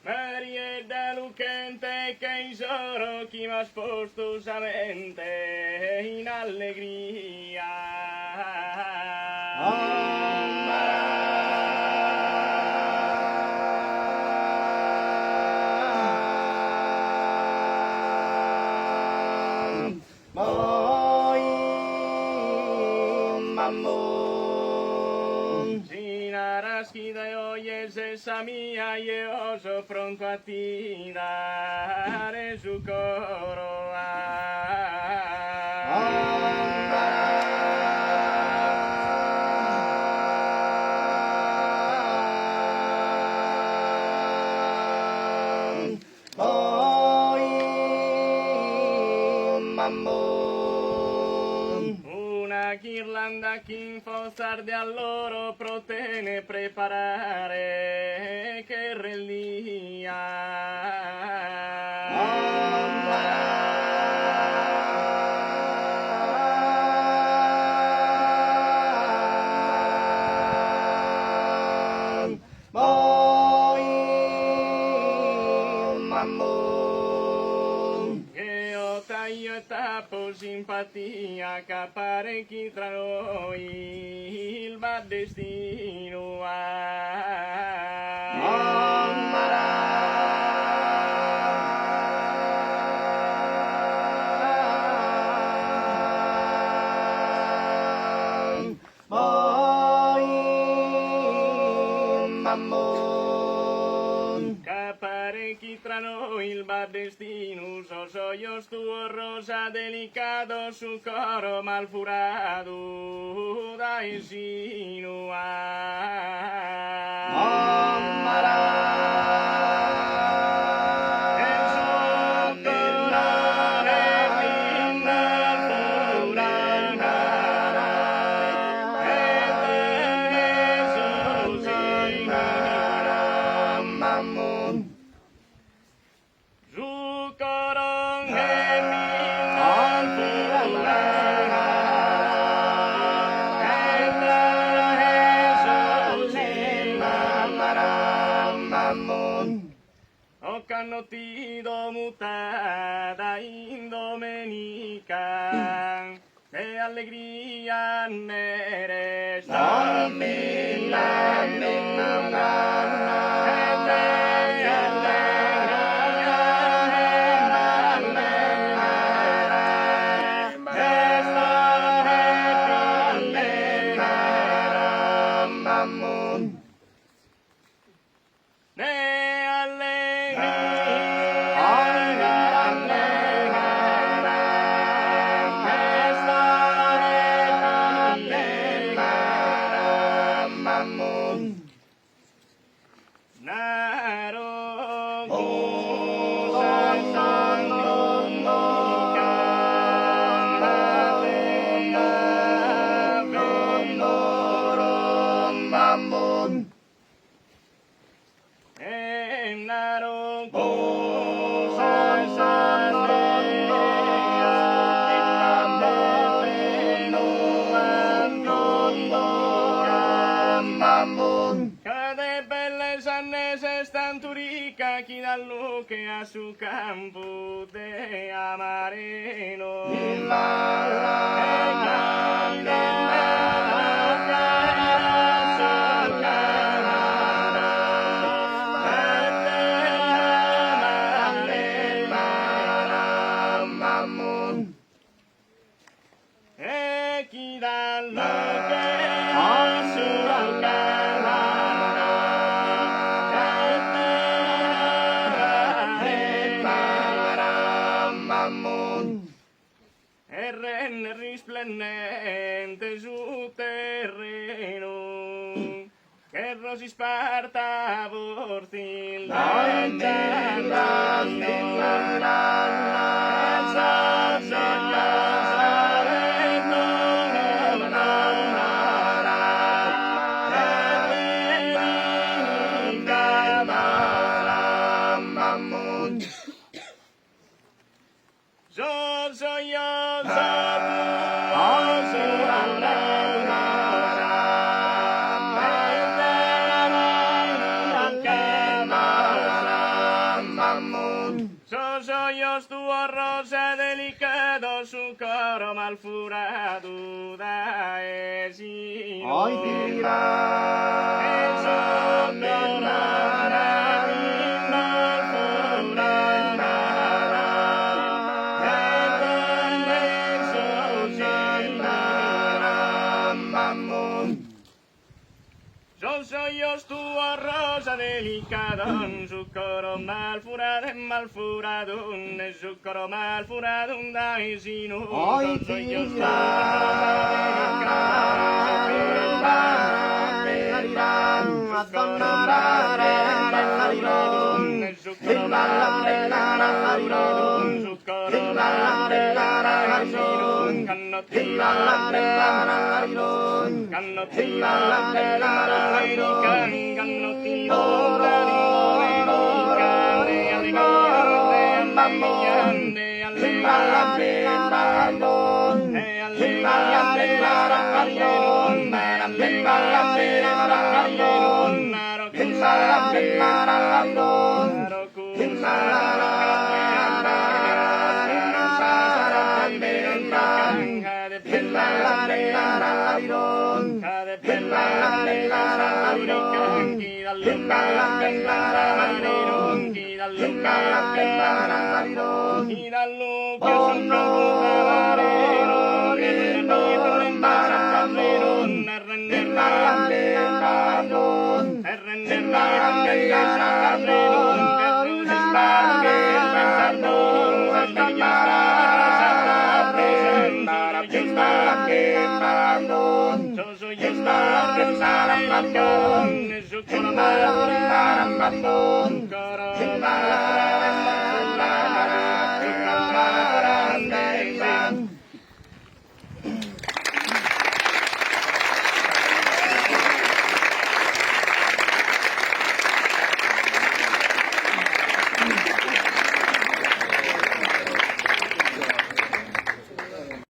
Marietta lucente che i soro chi m'ha spostosamente in allegria. Sinaraski oyes esa mía yo so pronto a ti daré su coro. Una ghirlanda che infosarde a loro protene preparare che relia. Io e tappo simpatia che apparecchi tra noi il va destino Caparecchi tra noi il va destino, so io tuo rosa delicato su coro malfurado da O cannotido mutada in domenica e allegria nere Cade belle sannese stanturica chi dal luce a su campo de amareno e chi dal luce a su risplendente su terreno che rosi sparta vortil soy tu rosa delicado, su coro malfurado da esino. Hoy tira Yo soy tu rosa delicada, su coro malfurado, su coro malfurado da esino. Hoy Soy yo tu tira Yo soy